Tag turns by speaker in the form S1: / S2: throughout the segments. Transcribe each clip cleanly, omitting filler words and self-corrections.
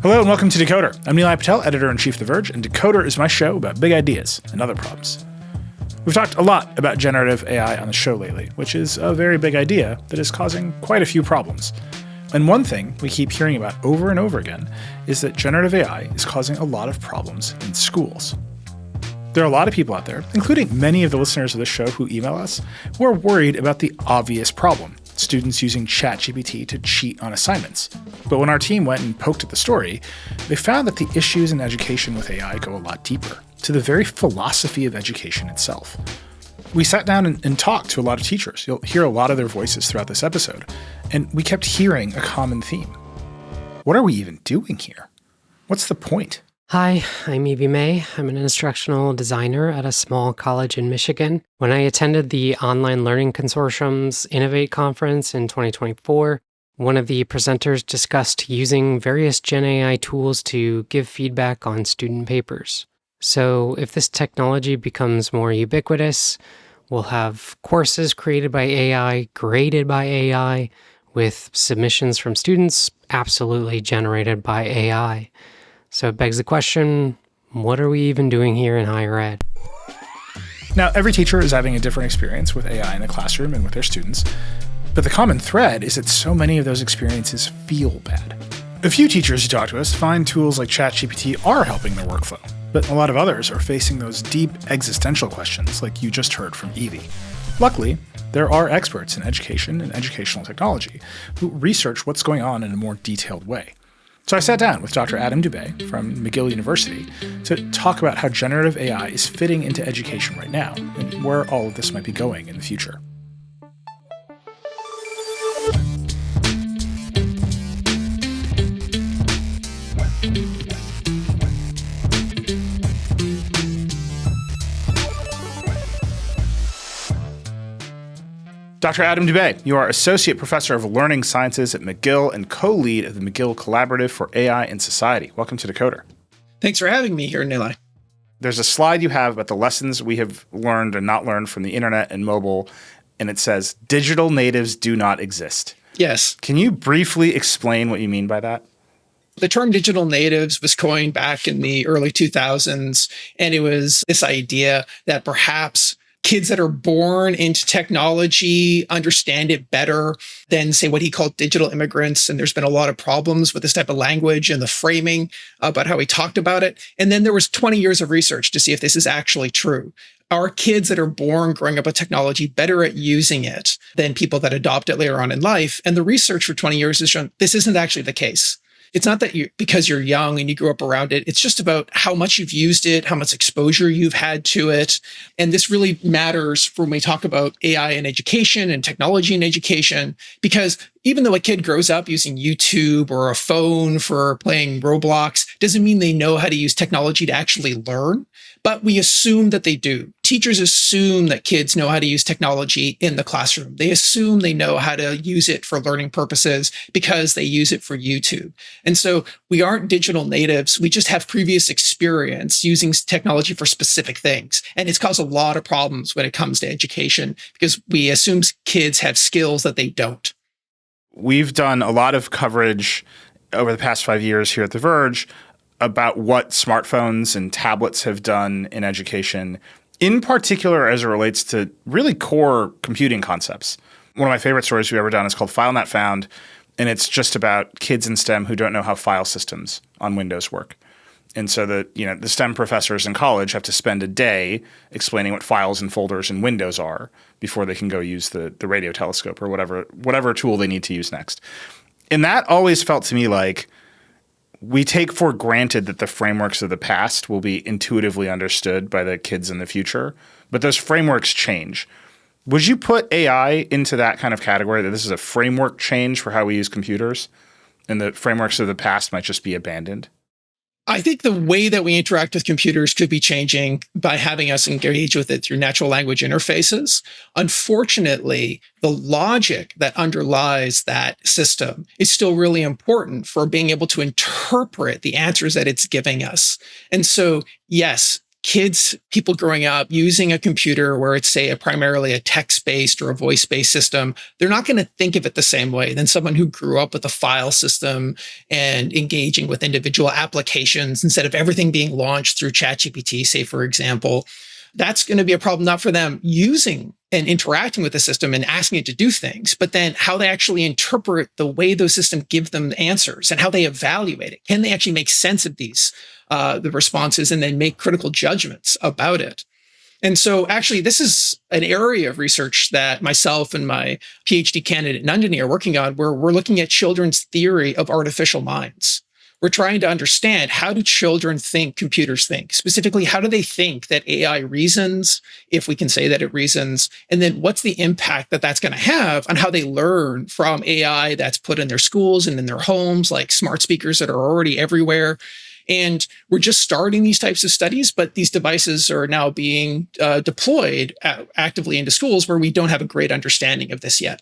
S1: Hello and welcome to Decoder. I'm Nilay, Patel, editor-in-chief of The Verge, and Decoder is my show about big ideas and other problems. We've talked a lot about generative AI on the show lately, which is a very big idea that is causing quite a few problems. And one thing we keep hearing about over and over again is that generative AI is causing a lot of problems in schools. There are a lot of people out there, including many of the listeners of this show who email us, who are worried about the obvious problem: students using ChatGPT to cheat on assignments. But when our team went and poked at the story, they found that the issues in education with AI go a lot deeper, to the very philosophy of education itself. We sat down and talked to a lot of teachers. You'll hear a lot of their voices throughout this episode, and we kept hearing a common theme. What are we even doing here? What's the point?
S2: Hi, I'm Evie May. I'm an instructional designer at a small college in Michigan. When I attended the Online Learning Consortium's Innovate conference in 2024, one of the presenters discussed using various Gen AI tools to give feedback on student papers. So if this technology becomes more ubiquitous, we'll have courses created by AI, graded by AI, with submissions from students absolutely generated by AI. So it begs the question, what are we even doing here in higher ed?
S1: Now, every teacher is having a different experience with AI in the classroom and with their students, but the common thread is that so many of those experiences feel bad. A few teachers who talk to us find tools like ChatGPT are helping their workflow, but a lot of others are facing those deep existential questions like you just heard from Evie. Luckily, there are experts in education and educational technology who research what's going on in a more detailed way. So I sat down with Dr. Adam Dubay from McGill University to talk about how generative AI is fitting into education right now and where all of this might be going in the future. Dr. Adam Dubay, you are Associate Professor of Learning Sciences at McGill and co-lead of the McGill Collaborative for AI in Society. Welcome to Decoder.
S3: Thanks for having me here, Nilay.
S1: There's a slide you have about the lessons we have learned and not learned from the internet and mobile, and it says, digital natives do not exist.
S3: Yes.
S1: Can you briefly explain what you mean by that?
S3: The term digital natives was coined back in the early 2000s, and it was this idea that perhaps kids that are born into technology understand it better than, say, what he called digital immigrants. And there's been a lot of problems with this type of language and the framing about how he talked about it. And then there was 20 years of research to see if this is actually true. Are kids that are born growing up with technology better at using it than people that adopt it later on in life? And the research for 20 years has shown this isn't actually the case. It's not that because you're young and you grew up around it. It's just about how much you've used it, how much exposure you've had to it. And this really matters when we talk about AI in education and technology in education, because even though a kid grows up using YouTube or a phone for playing Roblox, doesn't mean they know how to use technology to actually learn. But we assume that they do. Teachers assume that kids know how to use technology in the classroom. They assume they know how to use it for learning purposes because they use it for YouTube. And so we aren't digital natives. We just have previous experience using technology for specific things. And it's caused a lot of problems when it comes to education because we assume kids have skills that they don't.
S1: We've done a lot of coverage over the past 5 years here at The Verge about what smartphones and tablets have done in education, in particular as it relates to really core computing concepts. One of my favorite stories we've ever done is called File Not Found, and it's just about kids in STEM who don't know how file systems on Windows work. And so the STEM professors in college have to spend a day explaining what files and folders in Windows are before they can go use the radio telescope or whatever tool they need to use next. And that always felt to me like we take for granted that the frameworks of the past will be intuitively understood by the kids in the future, but those frameworks change. Would you put AI into that kind of category, that this is a framework change for how we use computers, and the frameworks of the past might just be abandoned?
S3: I think the way that we interact with computers could be changing by having us engage with it through natural language interfaces. Unfortunately, the logic that underlies that system is still really important for being able to interpret the answers that it's giving us. And so, yes, people growing up using a computer where it's, say, primarily a text-based or a voice-based system, they're not going to think of it the same way than someone who grew up with a file system and engaging with individual applications instead of everything being launched through ChatGPT, say, for example. That's going to be a problem not for them using and interacting with the system and asking it to do things, but then how they actually interpret the way those systems give them answers and how they evaluate it. Can they actually make sense of the responses, and then make critical judgments about it? And so actually, this is an area of research that myself and my PhD candidate Nandini are working on, where we're looking at children's theory of artificial minds. We're trying to understand, how do children think computers think? Specifically, how do they think that AI reasons, if we can say that it reasons? And then what's the impact that that's going to have on how they learn from AI that's put in their schools and in their homes, like smart speakers that are already everywhere? And we're just starting these types of studies, but these devices are now being deployed actively into schools where we don't have a great understanding of this yet.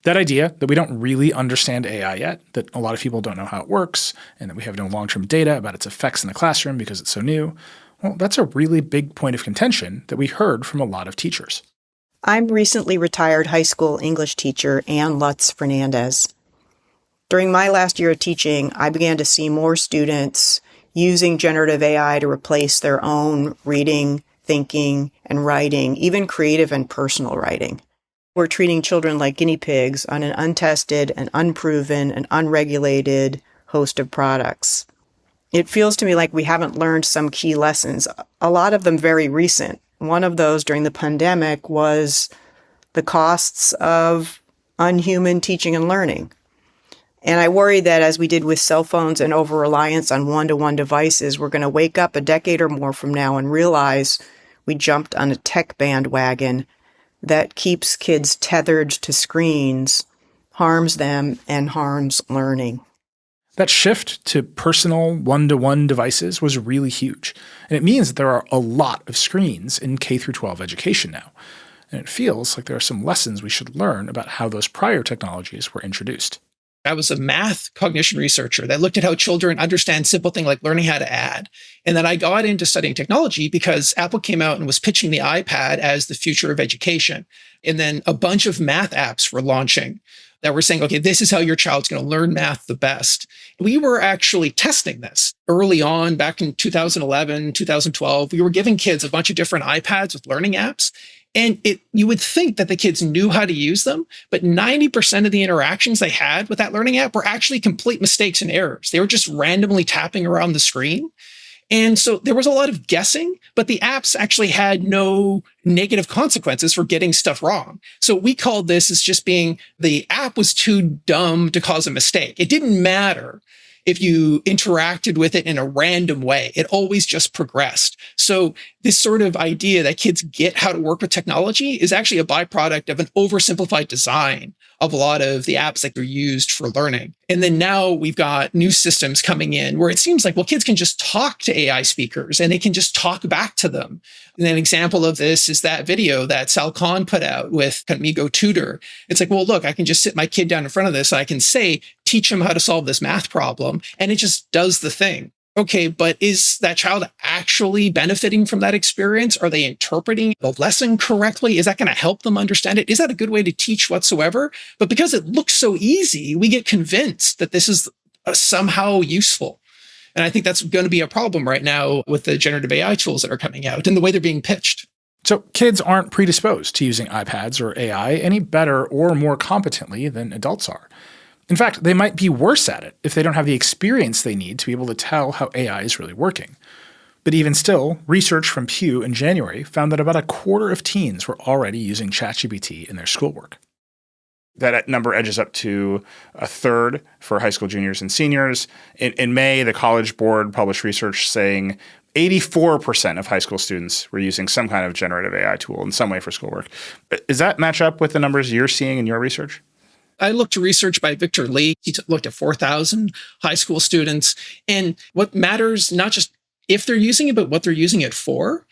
S1: That idea that we don't really understand AI yet, that a lot of people don't know how it works, and that we have no long-term data about its effects in the classroom because it's so new, well, that's a really big point of contention that we heard from a lot of teachers.
S4: I'm recently retired high school English teacher Ann Lutz Fernandez. During my last year of teaching, I began to see more students using generative AI to replace their own reading, thinking, and writing, even creative and personal writing. We're treating children like guinea pigs on an untested and unproven and unregulated host of products. It feels to me like we haven't learned some key lessons, a lot of them very recent. One of those during the pandemic was the costs of unhuman teaching and learning. And I worry that as we did with cell phones and over-reliance on one-to-one devices, we're going to wake up a decade or more from now and realize we jumped on a tech bandwagon that keeps kids tethered to screens, harms them, and harms learning.
S1: That shift to personal one-to-one devices was really huge. And it means that there are a lot of screens in K-12 education now. And it feels like there are some lessons we should learn about how those prior technologies were introduced.
S3: I was a math cognition researcher that looked at how children understand simple things like learning how to add. And then I got into studying technology because Apple came out and was pitching the iPad as the future of education. And then a bunch of math apps were launching that were saying, okay, this is how your child's going to learn math the best. We were actually testing this early on back in 2011, 2012. We were giving kids a bunch of different iPads with learning apps. And you would think that the kids knew how to use them, but 90% of the interactions they had with that learning app were actually complete mistakes and errors. They were just randomly tapping around the screen. And so there was a lot of guessing, but the apps actually had no negative consequences for getting stuff wrong. So we called this as just being the app was too dumb to cause a mistake. It didn't matter if you interacted with it in a random way. It always just progressed. So this sort of idea that kids get how to work with technology is actually a byproduct of an oversimplified design of a lot of the apps that are used for learning. And then now we've got new systems coming in where it seems like, well, kids can just talk to AI speakers and they can just talk back to them. And an example of this is that video that Sal Khan put out with Amigo Tutor. It's like, well, look, I can just sit my kid down in front of this and I can say, teach him how to solve this math problem. And it just does the thing. Okay, but is that child actually benefiting from that experience? Are they interpreting the lesson correctly? Is that going to help them understand it? Is that a good way to teach whatsoever? But because it looks so easy, we get convinced that this is somehow useful. And I think that's going to be a problem right now with the generative AI tools that are coming out and the way they're being pitched.
S1: So kids aren't predisposed to using iPads or AI any better or more competently than adults are. In fact, they might be worse at it if they don't have the experience they need to be able to tell how AI is really working. But even still, research from Pew in January found that about a quarter of teens were already using ChatGPT in their schoolwork. That number edges up to a third for high school juniors and seniors. In May, the College Board published research saying 84% of high school students were using some kind of generative AI tool in some way for schoolwork. Does that match up with the numbers you're seeing in your research?
S3: I looked at research by Victor Lee. He looked at 4,000 high school students. And what matters, not just if they're using it, but what they're using it for.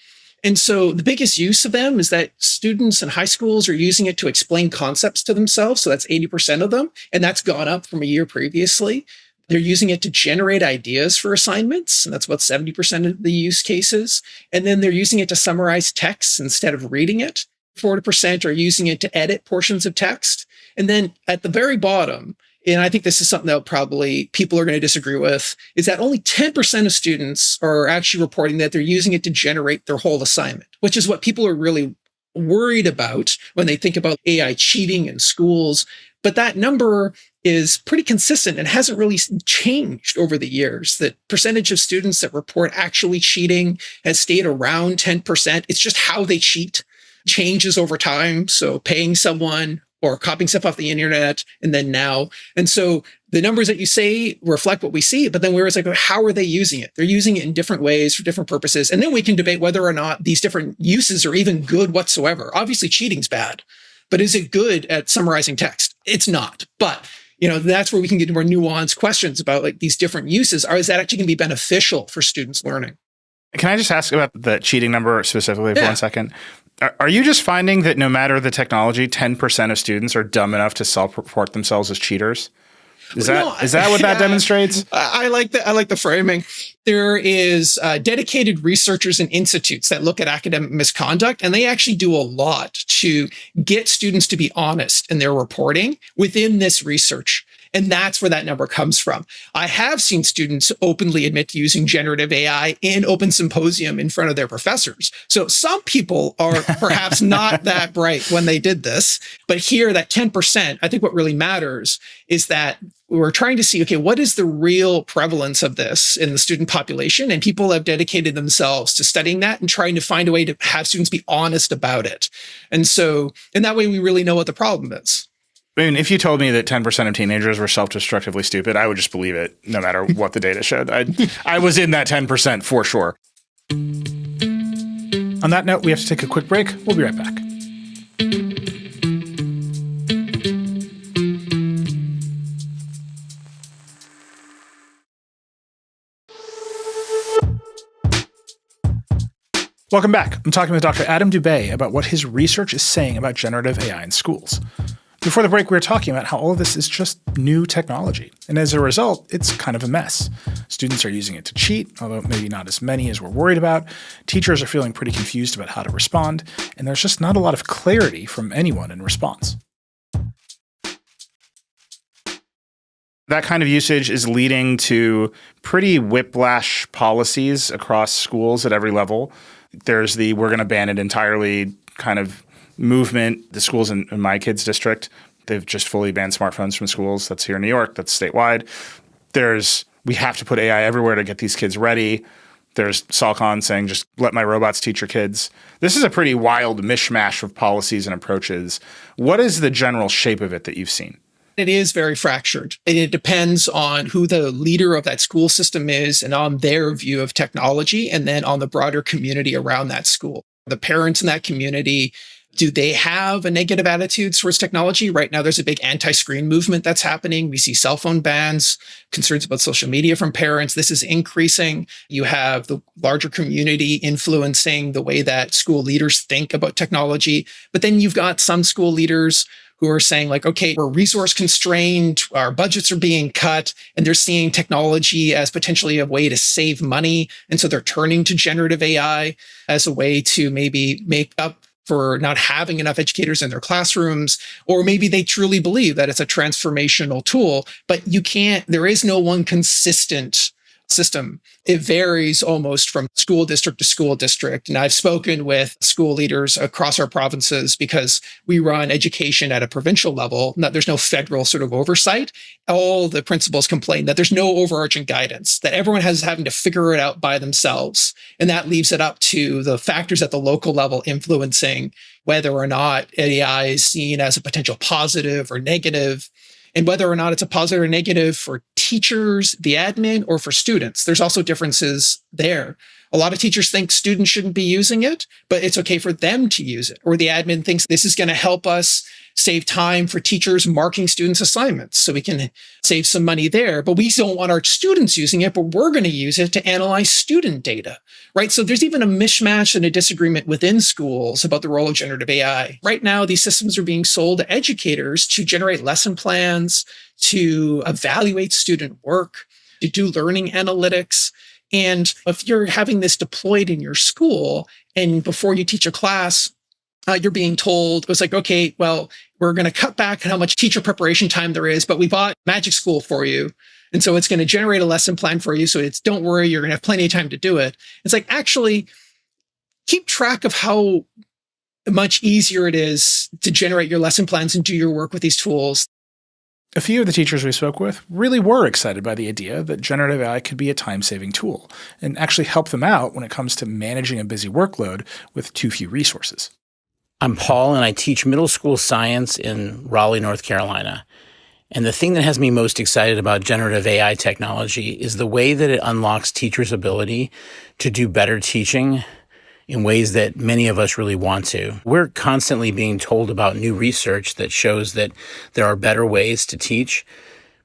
S3: And so the biggest use of them is that students in high schools are using it to explain concepts to themselves. So that's 80% of them. And that's gone up from a year previously. They're using it to generate ideas for assignments, and that's about 70% of the use cases. And then they're using it to summarize texts instead of reading it. 40% are using it to edit portions of text. And then at the very bottom, and I think this is something that probably people are going to disagree with, is that only 10% of students are actually reporting that they're using it to generate their whole assignment, which is what people are really worried about when they think about AI cheating in schools. But that number is pretty consistent and hasn't really changed over the years. The percentage of students that report actually cheating has stayed around 10%. It's just how they cheat changes over time. So paying someone or copying stuff off the internet, and then now. And so the numbers that you say reflect what we see, but then we're like, how are they using it? They're using it in different ways for different purposes. And then we can debate whether or not these different uses are even good whatsoever. Obviously, cheating's bad, but is it good at summarizing text? It's not. But that's where we can get more nuanced questions about like these different uses. Is that actually going to be beneficial for students learning?
S1: Can I just ask about the cheating number specifically for 1 second? Are you just finding that no matter the technology, 10% of students are dumb enough to self-report themselves as cheaters? Is that what that demonstrates?
S3: I like the framing. There is dedicated researchers and institutes that look at academic misconduct, and they actually do a lot to get students to be honest in their reporting within this research. And that's where that number comes from. I have seen students openly admit to using generative AI in open symposium in front of their professors. So some people are perhaps not that bright when they did this. But here, that 10%, I think what really matters is that we're trying to see, okay, what is the real prevalence of this in the student population? And people have dedicated themselves to studying that and trying to find a way to have students be honest about it. And so, in that way, we really know what the problem is.
S1: I mean, if you told me that 10% of teenagers were self-destructively stupid, I would just believe it, no matter what the data showed. I was in that 10% for sure. On that note, we have to take a quick break. We'll be right back. Welcome back. I'm talking with Dr. Adam Dubay about what his research is saying about generative AI in schools. Before the break, we were talking about how all of this is just new technology. And as a result, it's kind of a mess. Students are using it to cheat, although maybe not as many as we're worried about. Teachers are feeling pretty confused about how to respond. And there's just not a lot of clarity from anyone in response. That kind of usage is leading to pretty whiplash policies across schools at every level. There's the we're going to ban it entirely kind of movement. The schools in my kids' district, they've just fully banned smartphones from schools. That's here in New York. That's statewide. We have to put AI everywhere to get these kids ready. There's Salcon saying, just let my robots teach your kids. This is a pretty wild mishmash of policies and approaches. What is the general shape of it that you've seen?
S3: It is very fractured. And it depends on who the leader of that school system is and on their view of technology, and then on the broader community around that school. The parents in that community, do they have a negative attitude towards technology? Right now, there's a big anti-screen movement that's happening. We see cell phone bans, concerns about social media from parents. This is increasing. You have the larger community influencing the way that school leaders think about technology. But then you've got some school leaders who are saying like, okay, we're resource constrained, our budgets are being cut, and they're seeing technology as potentially a way to save money. And so they're turning to generative AI as a way to maybe make up for not having enough educators in their classrooms, or maybe they truly believe that it's a transformational tool, but there is no one consistent system. It varies almost from school district to school district. And I've spoken with school leaders across our provinces because we run education at a provincial level. There's no federal sort of oversight. All the principals complain that there's no overarching guidance, that everyone has having to figure it out by themselves. And that leaves it up to the factors at the local level influencing whether or not AI is seen as a potential positive or negative, and whether or not it's a positive or negative for teachers, the admin, or for students. There's also differences there. A lot of teachers think students shouldn't be using it, but it's okay for them to use it. Or the admin thinks this is going to help us save time for teachers marking students' assignments, so we can save some money there. But we don't want our students using it, but we're going to use it to analyze student data, right? So there's even a mishmash and a disagreement within schools about the role of generative AI. Right now, these systems are being sold to educators to generate lesson plans, to evaluate student work, to do learning analytics. And if you're having this deployed in your school and before you teach a class, you're being told, it was like, okay, well, we're going to cut back on how much teacher preparation time there is, but we bought Magic School for you. And so it's going to generate a lesson plan for you. So don't worry, you're going to have plenty of time to do it. It's like, actually keep track of how much easier it is to generate your lesson plans and do your work with these tools.
S1: A few of the teachers we spoke with really were excited by the idea that generative AI could be a time-saving tool and actually help them out when it comes to managing a busy workload with too few resources.
S5: I'm Paul, and I teach middle school science in Raleigh, North Carolina. And the thing that has me most excited about generative AI technology is the way that it unlocks teachers' ability to do better teaching in ways that many of us really want to. We're constantly being told about new research that shows that there are better ways to teach.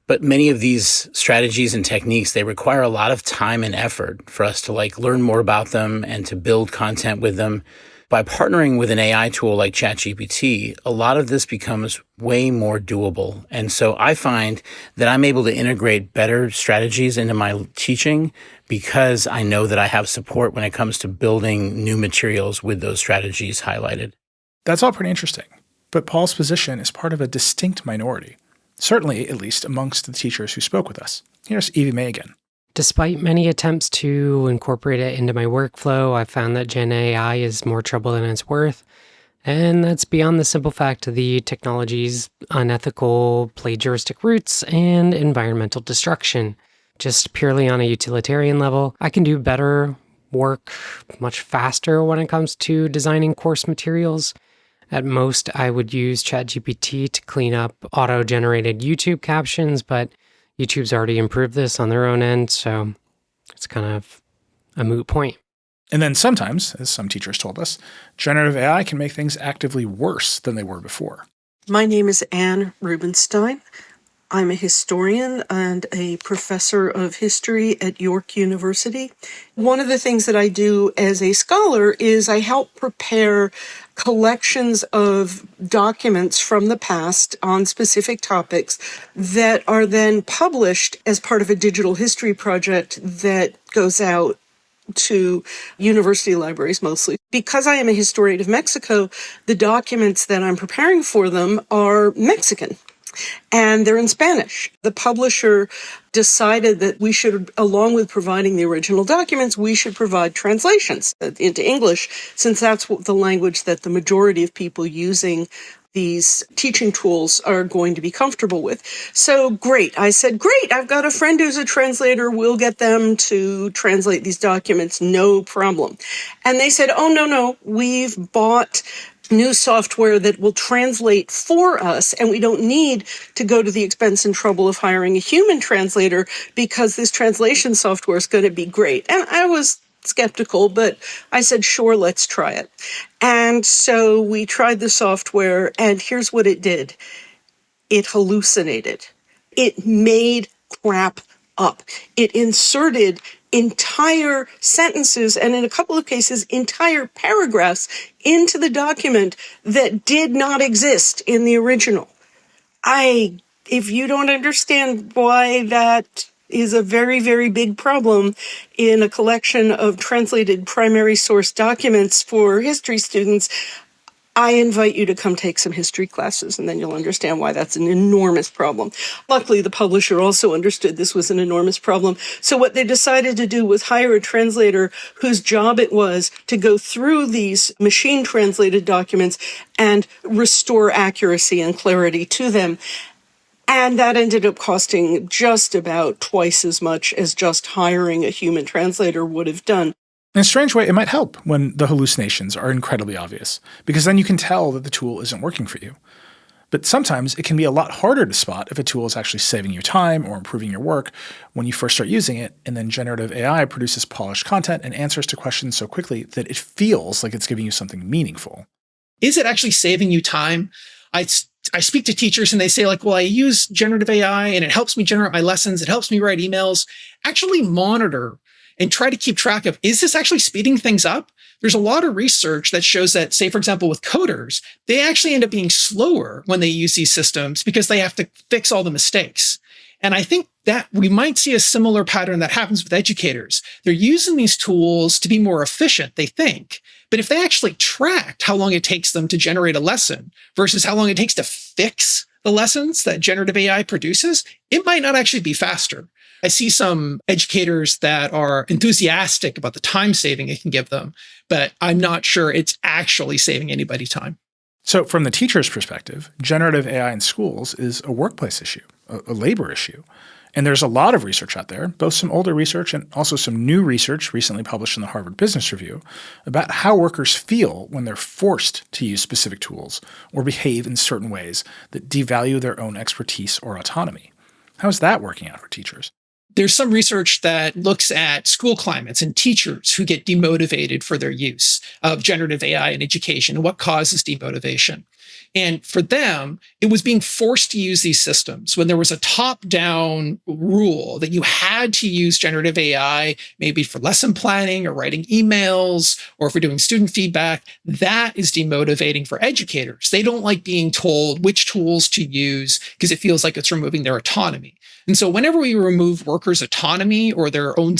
S5: But many of these strategies and techniques, they require a lot of time and effort for us to learn more about them and to build content with them. By partnering with an AI tool like ChatGPT, a lot of this becomes way more doable. And so I find that I'm able to integrate better strategies into my teaching because I know that I have support when it comes to building new materials with those strategies highlighted.
S1: That's all pretty interesting. But Paul's position is part of a distinct minority, certainly at least amongst the teachers who spoke with us. Here's Evie May again.
S2: Despite many attempts to incorporate it into my workflow, I found that Gen AI is more trouble than it's worth. And that's beyond the simple fact of the technology's unethical plagiaristic roots and environmental destruction. Just purely on a utilitarian level, I can do better work much faster when it comes to designing course materials. At most, I would use ChatGPT to clean up auto-generated YouTube captions, but YouTube's already improved this on their own end, so it's kind of a moot point.
S1: And then sometimes, as some teachers told us, generative AI can make things actively worse than they were before.
S6: My name is Anne Rubenstein. I'm a historian and a professor of history at York University. One of the things that I do as a scholar is I help prepare collections of documents from the past on specific topics that are then published as part of a digital history project that goes out to university libraries mostly. Because I am a historian of Mexico, the documents that I'm preparing for them are Mexican. And they're in Spanish. The publisher decided that we should, along with providing the original documents, we should provide translations into English, since that's the language that the majority of people using these teaching tools are going to be comfortable with. So great. I said, great, I've got a friend who's a translator. We'll get them to translate these documents. No problem. And they said, oh, no, we've bought new software that will translate for us, and we don't need to go to the expense and trouble of hiring a human translator because this translation software is going to be great. And I was skeptical, but I said, sure, let's try it. And so we tried the software, and here's what it did. It hallucinated. It made crap up. It inserted entire sentences, and in a couple of cases, entire paragraphs into the document that did not exist in the original. If you don't understand why that is a very, very big problem in a collection of translated primary source documents for history students, I invite you to come take some history classes, and then you'll understand why that's an enormous problem. Luckily, the publisher also understood this was an enormous problem. So what they decided to do was hire a translator whose job it was to go through these machine-translated documents and restore accuracy and clarity to them. And that ended up costing just about twice as much as just hiring a human translator would have done.
S1: In a strange way, it might help when the hallucinations are incredibly obvious, because then you can tell that the tool isn't working for you. But sometimes it can be a lot harder to spot if a tool is actually saving you time or improving your work when you first start using it, and then generative AI produces polished content and answers to questions so quickly that it feels like it's giving you something meaningful.
S3: Is it actually saving you time? I speak to teachers and they say well, I use generative AI and it helps me generate my lessons. It helps me write emails. Actually monitor and try to keep track of, is this actually speeding things up? There's a lot of research that shows that, say, for example, with coders, they actually end up being slower when they use these systems because they have to fix all the mistakes. And I think that we might see a similar pattern that happens with educators. They're using these tools to be more efficient, they think. But if they actually tracked how long it takes them to generate a lesson versus how long it takes to fix the lessons that generative AI produces, it might not actually be faster. I see some educators that are enthusiastic about the time saving it can give them, but I'm not sure it's actually saving anybody time.
S1: So from the teacher's perspective, generative AI in schools is a workplace issue, a labor issue. And there's a lot of research out there, both some older research and also some new research recently published in the Harvard Business Review about how workers feel when they're forced to use specific tools or behave in certain ways that devalue their own expertise or autonomy. How is that working out for teachers?
S3: There's some research that looks at school climates and teachers who get demotivated for their use of generative AI in education and what causes demotivation. And for them, it was being forced to use these systems when there was a top-down rule that you had to use generative AI, maybe for lesson planning or writing emails or for doing student feedback. That is demotivating for educators. They don't like being told which tools to use because it feels like it's removing their autonomy. And so whenever we remove workers' autonomy or their own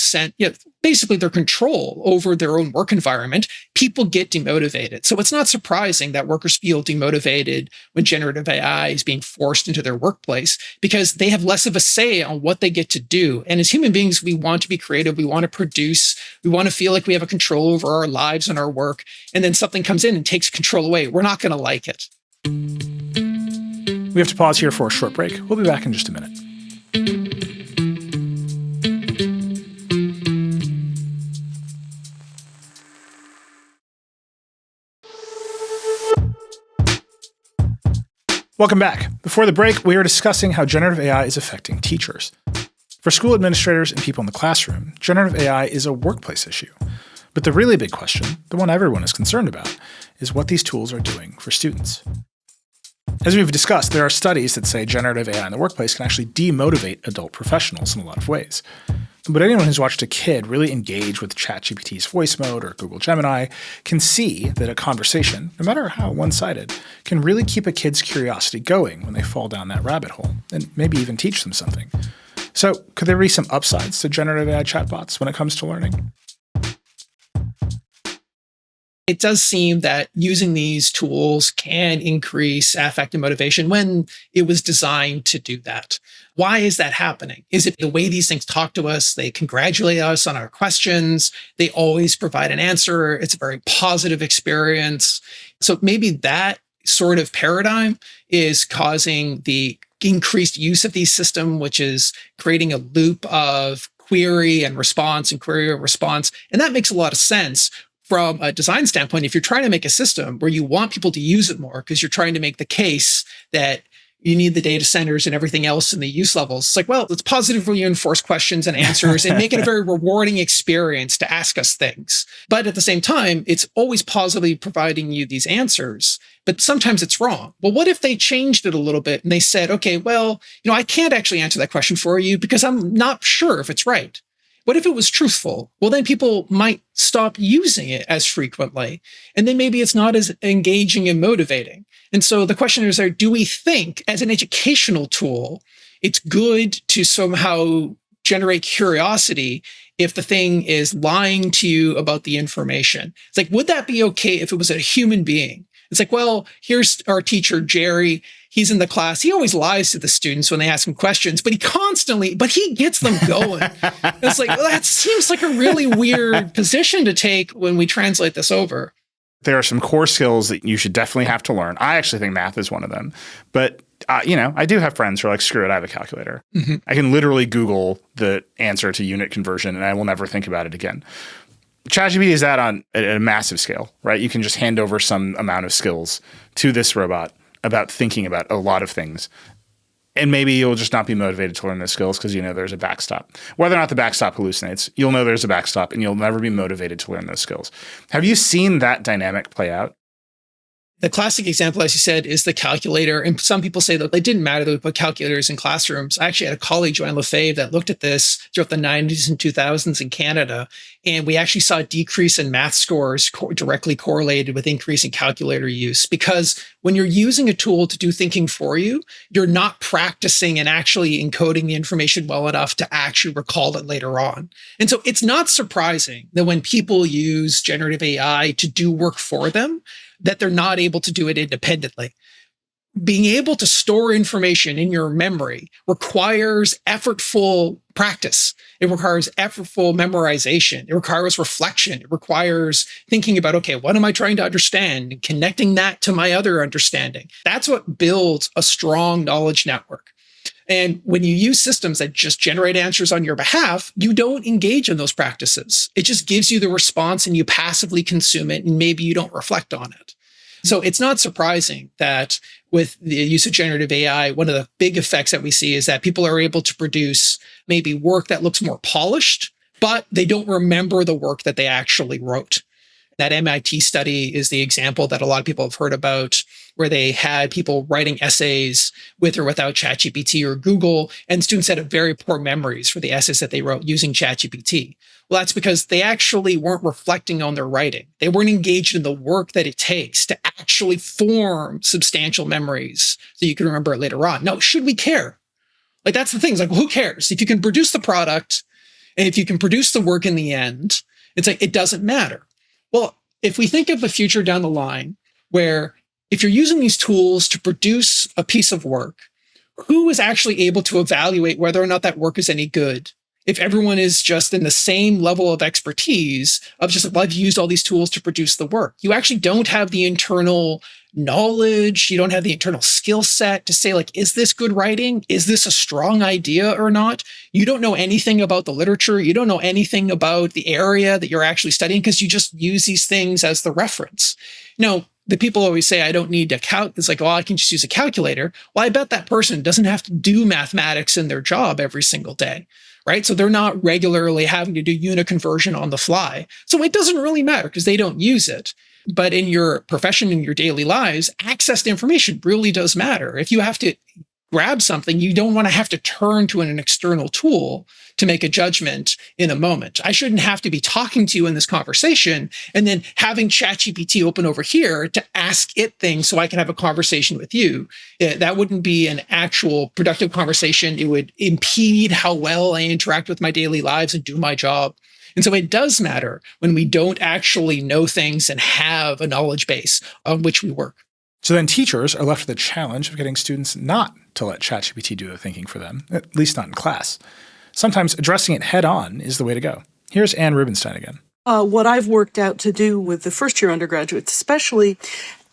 S3: basically their control over their own work environment, people get demotivated. So it's not surprising that workers feel demotivated when generative AI is being forced into their workplace because they have less of a say on what they get to do. And as human beings, we want to be creative. We want to produce. We want to feel like we have a control over our lives and our work. And then something comes in and takes control away. We're not going to like it.
S1: We have to pause here for a short break. We'll be back in just a minute. Welcome back. Before the break, we were discussing how generative AI is affecting teachers. For school administrators and people in the classroom, generative AI is a workplace issue. But the really big question, the one everyone is concerned about, is what these tools are doing for students. As we've discussed, there are studies that say generative AI in the workplace can actually demotivate adult professionals in a lot of ways. But anyone who's watched a kid really engage with ChatGPT's voice mode or Google Gemini can see that a conversation, no matter how one-sided, can really keep a kid's curiosity going when they fall down that rabbit hole, and maybe even teach them something. So could there be some upsides to generative AI chatbots when it comes to learning?
S3: It does seem that using these tools can increase affective motivation when it was designed to do that. Why is that happening? Is it the way these things talk to us? They congratulate us on our questions. They always provide an answer. It's a very positive experience. So maybe that sort of paradigm is causing the increased use of these systems, which is creating a loop of query and response and query and response. And that makes a lot of sense. From a design standpoint, if you're trying to make a system where you want people to use it more because you're trying to make the case that you need the data centers and everything else in the use levels, it's like, well, let's positively reinforce questions and answers and make it a very rewarding experience to ask us things. But at the same time, it's always positively providing you these answers, but sometimes it's wrong. Well, what if they changed it a little bit and they said, okay, well, I can't actually answer that question for you because I'm not sure if it's right. What if it was truthful? Well, then people might stop using it as frequently. And then maybe it's not as engaging and motivating. And so the question is, do we think as an educational tool, it's good to somehow generate curiosity if the thing is lying to you about the information? It's like, would that be okay if it was a human being? It's like, well, here's our teacher, Jerry. He's in the class. He always lies to the students when they ask him questions, but he gets them going. It's like, well, that seems like a really weird position to take when we translate this over.
S1: There are some core skills that you should definitely have to learn. I actually think math is one of them. But, I do have friends who are like, screw it, I have a calculator. Mm-hmm. I can literally Google the answer to unit conversion and I will never think about it again. ChatGPT is that on a massive scale, right? You can just hand over some amount of skills to this robot about thinking about a lot of things. And maybe you'll just not be motivated to learn those skills because there's a backstop. Whether or not the backstop hallucinates, you'll know there's a backstop and you'll never be motivated to learn those skills. Have you seen that dynamic play out?
S3: The classic example, as you said, is the calculator. And some people say that it didn't matter that we put calculators in classrooms. I actually had a colleague, Joanne Lefebvre, that looked at this throughout the 90s and 2000s in Canada. And we actually saw a decrease in math scores directly correlated with increase in calculator use. Because when you're using a tool to do thinking for you, you're not practicing and actually encoding the information well enough to actually recall it later on. And so it's not surprising that when people use generative AI to do work for them, that they're not able to do it independently. Being able to store information in your memory requires effortful practice. It requires effortful memorization. It requires reflection. It requires thinking about, okay, what am I trying to understand? And connecting that to my other understanding. That's what builds a strong knowledge network. And when you use systems that just generate answers on your behalf, you don't engage in those practices. It just gives you the response and you passively consume it, and maybe you don't reflect on it. So it's not surprising that with the use of generative AI, one of the big effects that we see is that people are able to produce maybe work that looks more polished, but they don't remember the work that they actually wrote. That MIT study is the example that a lot of people have heard about, where they had people writing essays with or without ChatGPT or Google, and students had very poor memories for the essays that they wrote using ChatGPT. Well, that's because they actually weren't reflecting on their writing. They weren't engaged in the work that it takes to actually form substantial memories so you can remember it later on. Now, should we care? Like, that's the thing. It's like, well, who cares? If you can produce the product and if you can produce the work in the end, it's like, it doesn't matter. Well, if we think of a future down the line where if you're using these tools to produce a piece of work, who is actually able to evaluate whether or not that work is any good? If everyone is just in the same level of expertise of just, well, I've used all these tools to produce the work. You actually don't have the internal knowledge. You don't have the internal skill set to say, like, is this good writing? Is this a strong idea or not? You don't know anything about the literature. You don't know anything about the area that you're actually studying because you just use these things as the reference. Now, the people always say, I don't need to it's like, oh, I can just use a calculator. Well, I bet that person doesn't have to do mathematics in their job every single day, right? So they're not regularly having to do unit conversion on the fly. So it doesn't really matter because they don't use it. But in your profession, in your daily lives, access to information really does matter. If you have to grab something, you don't want to have to turn to an external tool to make a judgment in a moment. I shouldn't have to be talking to you in this conversation and then having ChatGPT open over here to ask it things so I can have a conversation with you. That wouldn't be an actual productive conversation. It would impede how well I interact with my daily lives and do my job. And so it does matter when we don't actually know things and have a knowledge base on which we work.
S1: So then teachers are left with the challenge of getting students not to let ChatGPT do the thinking for them, at least not in class. Sometimes addressing it head on is the way to go. Here's Anne Rubenstein again.
S6: What I've worked out to do with the first-year undergraduates especially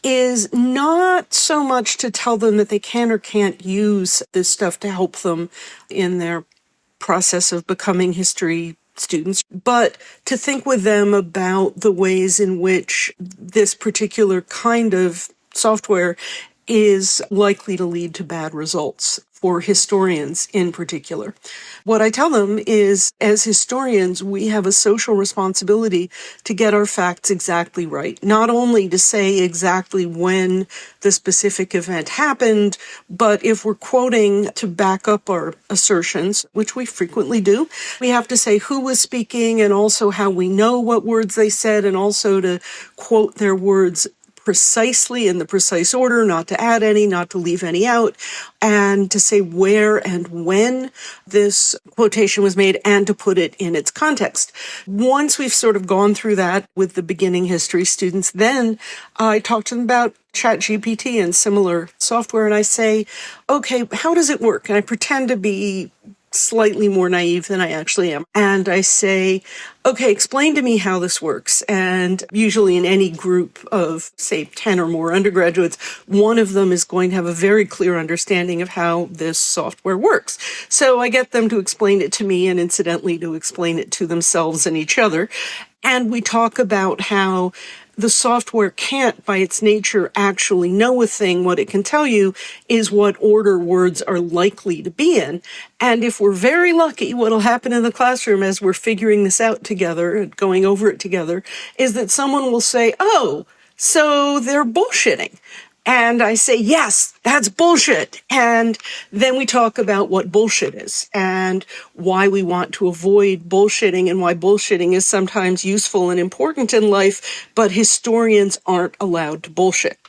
S6: is not so much to tell them that they can or can't use this stuff to help them in their process of becoming history students, but to think with them about the ways in which this particular kind of software is likely to lead to bad results for historians in particular. What I tell them is, as historians, we have a social responsibility to get our facts exactly right. Not only to say exactly when the specific event happened, but if we're quoting to back up our assertions, which we frequently do, we have to say who was speaking and also how we know what words they said, and also to quote their words precisely in the precise order, not to add any, not to leave any out, and to say where and when this quotation was made and to put it in its context. Once we've sort of gone through that with the beginning history students, then I talk to them about ChatGPT and similar software, and I say, okay, how does it work? And I pretend to be slightly more naive than I actually am. And I say, okay, explain to me how this works. And usually in any group of, say, 10 or more undergraduates, one of them is going to have a very clear understanding of how this software works. So I get them to explain it to me and incidentally to explain it to themselves and each other. And we talk about how the software can't, by its nature, actually know a thing. What it can tell you is what order words are likely to be in. And if we're very lucky, what'll happen in the classroom as we're figuring this out together and going over it together is that someone will say, oh, So they're bullshitting. And I say, yes, that's bullshit. And then we talk about what bullshit is and why we want to avoid bullshitting and why bullshitting is sometimes useful and important in life, but historians aren't allowed to bullshit.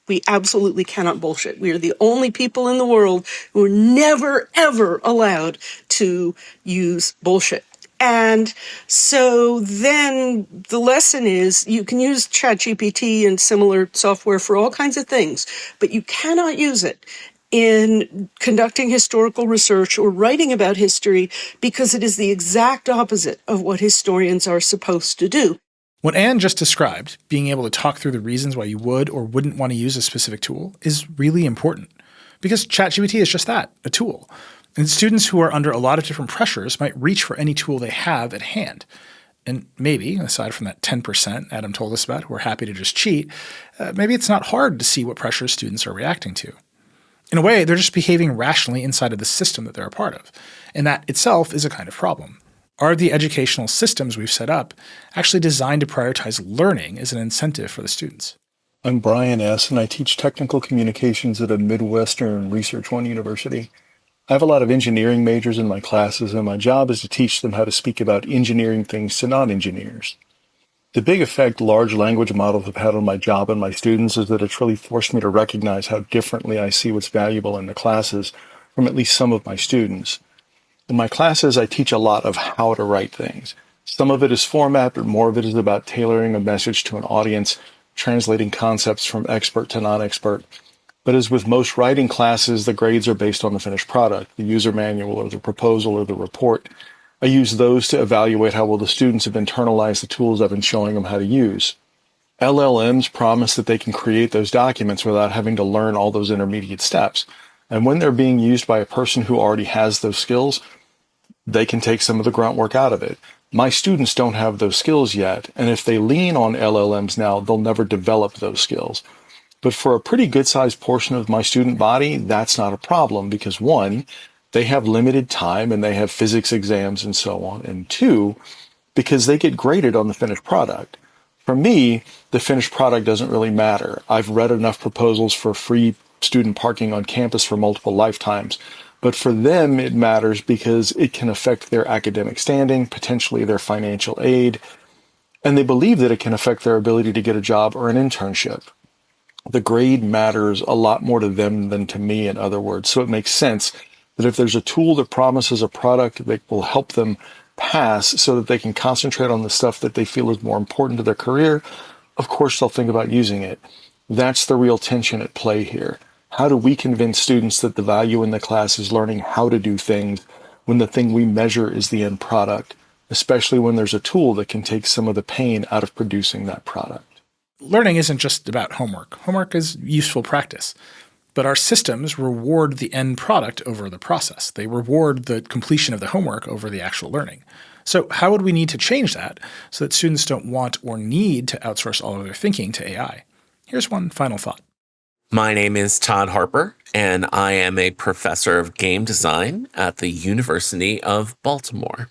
S6: We absolutely cannot bullshit. We are the only people in the world who are never, ever allowed to use bullshit. And so then the lesson is you can use ChatGPT and similar software for all kinds of things, but you cannot use it in conducting historical research or writing about history because it is the exact opposite of what historians are supposed to do.
S1: What Anne just described, being able to talk through the reasons why you would or wouldn't want to use a specific tool, is really important. Because ChatGPT is just that, a tool. And students who are under a lot of different pressures might reach for any tool they have at hand. And maybe, aside from that 10% Adam told us about who are happy to just cheat, maybe it's not hard to see what pressures students are reacting to. In a way, they're just behaving rationally inside of the system that they're a part of. And that itself is a kind of problem. Are the educational systems we've set up actually designed to prioritize learning as an incentive for the students?
S7: I'm Brian S., and I teach technical communications at a Midwestern Research One university. I have a lot of engineering majors in my classes, and my job is to teach them how to speak about engineering things to non-engineers. The big effect large language models have had on my job and my students is that it's really forced me to recognize how differently I see what's valuable in the classes from at least some of my students. In my classes, I teach a lot of how to write things. Some of it is format, but more of it is about tailoring a message to an audience, translating concepts from expert to non-expert. But as with most writing classes, the grades are based on the finished product, the user manual or the proposal or the report. I use those to evaluate how well the students have internalized the tools I've been showing them how to use. LLMs promise that they can create those documents without having to learn all those intermediate steps. And when they're being used by a person who already has those skills, they can take some of the grunt work out of it. My students don't have those skills yet, and if they lean on LLMs now, they'll never develop those skills. But for a pretty good-sized portion of my student body, that's not a problem because one, they have limited time and they have physics exams and so on, and two, because they get graded on the finished product. For me, the finished product doesn't really matter. I've read enough proposals for free student parking on campus for multiple lifetimes. But for them, it matters because it can affect their academic standing, potentially their financial aid, and they believe that it can affect their ability to get a job or an internship. The grade matters a lot more to them than to me, in other words. So it makes sense that if there's a tool that promises a product that will help them pass so that they can concentrate on the stuff that they feel is more important to their career, of course they'll think about using it. That's the real tension at play here. How do we convince students that the value in the class is learning how to do things when the thing we measure is the end product, especially when there's a tool that can take some of the pain out of producing that product?
S1: Learning isn't just about homework. Homework is useful practice. But our systems reward the end product over the process. They reward the completion of the homework over the actual learning. So how would we need to change that so that students don't want or need to outsource all of their thinking to AI? Here's one final thought.
S8: My name is Todd Harper, and I am a professor of game design at the University of Baltimore.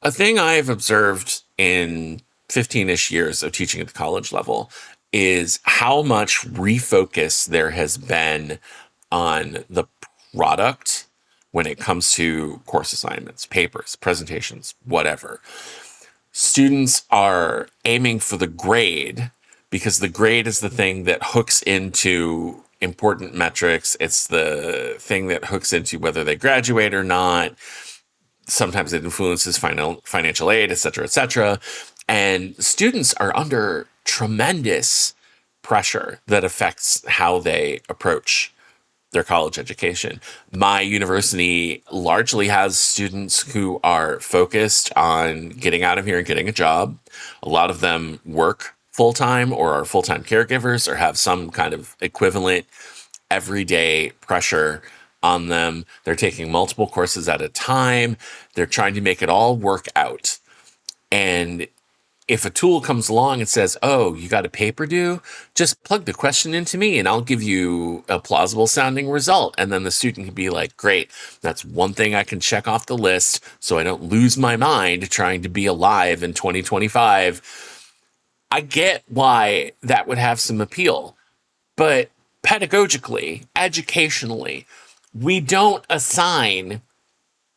S8: A thing I've observed in 15-ish years of teaching at the college level is how much refocus there has been on the product when it comes to course assignments, papers, presentations, whatever. Students are aiming for the grade because the grade is the thing that hooks into important metrics. It's the thing that hooks into whether they graduate or not. Sometimes it influences financial aid, et cetera, et cetera. And students are under tremendous pressure that affects how they approach their college education. My university largely has students who are focused on getting out of here and getting a job. A lot of them work full-time or are full-time caregivers or have some kind of equivalent everyday pressure on them. They're taking multiple courses at a time. They're trying to make it all work out. And if a tool comes along and says, oh, you got a paper due, just plug the question into me and I'll give you a plausible sounding result. And then the student can be like, great, that's one thing I can check off the list so I don't lose my mind trying to be alive in 2025. I get why that would have some appeal, but pedagogically, educationally, we don't assign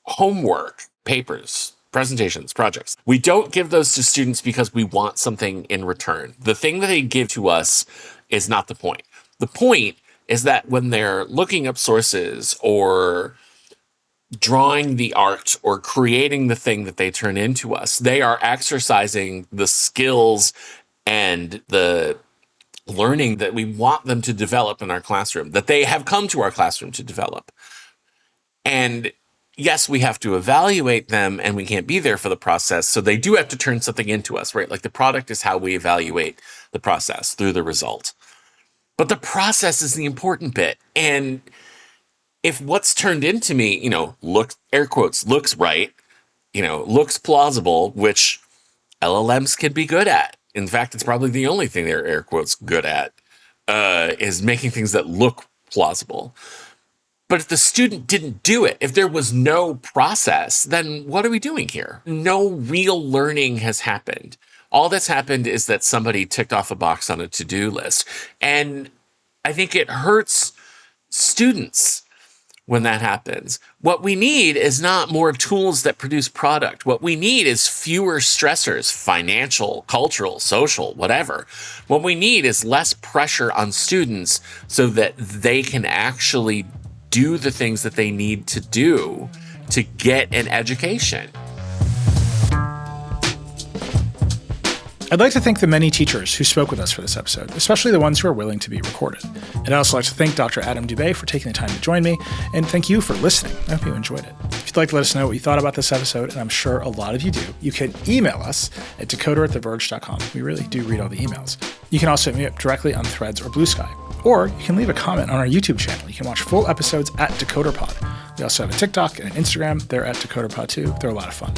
S8: homework, papers, presentations, projects. We don't give those to students because we want something in return. The thing that they give to us is not the point. The point is that when they're looking up sources or drawing the art or creating the thing that they turn into us, they are exercising the skills and the learning that we want them to develop in our classroom, that they have come to our classroom to develop. And yes, we have to evaluate them and we can't be there for the process. So they do have to turn something into us, right? Like the product is how we evaluate the process through the result. But the process is the important bit. And if what's turned into me, looks, air quotes, looks right, looks plausible, which LLMs can be good at. In fact, it's probably the only thing they're air quotes good at, is making things that look plausible. But if the student didn't do it, if there was no process, then what are we doing here? No real learning has happened. All that's happened is that somebody ticked off a box on a to-do list. And I think it hurts students when that happens. What we need is not more tools that produce product. What we need is fewer stressors, financial, cultural, social, whatever. What we need is less pressure on students so that they can actually do the things that they need to do to get an education.
S1: I'd like to thank the many teachers who spoke with us for this episode, especially the ones who are willing to be recorded. I'd also like to thank Dr. Adam Dubé for taking the time to join me, and thank you for listening. I hope you enjoyed it. If you'd like to let us know what you thought about this episode, and I'm sure a lot of you do, you can email us at decoder@theverge.com. We really do read all the emails. You can also hit me up directly on Threads or Blue Sky, or you can leave a comment on our YouTube channel. You can watch full episodes at DecoderPod. We also have a TikTok and an Instagram. They're at DecoderPod too. They're a lot of fun.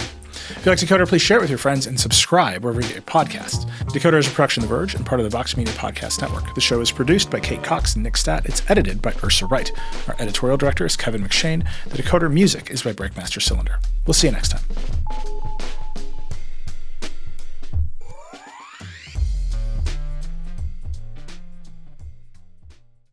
S1: If you like Decoder, please share it with your friends and subscribe wherever you get your podcasts. Decoder is a production of The Verge and part of the Vox Media Podcast Network. The show is produced by Kate Cox and Nick Statt. It's edited by Ursa Wright. Our editorial director is Kevin McShane. The Decoder music is by Breakmaster Cylinder. We'll see you next time.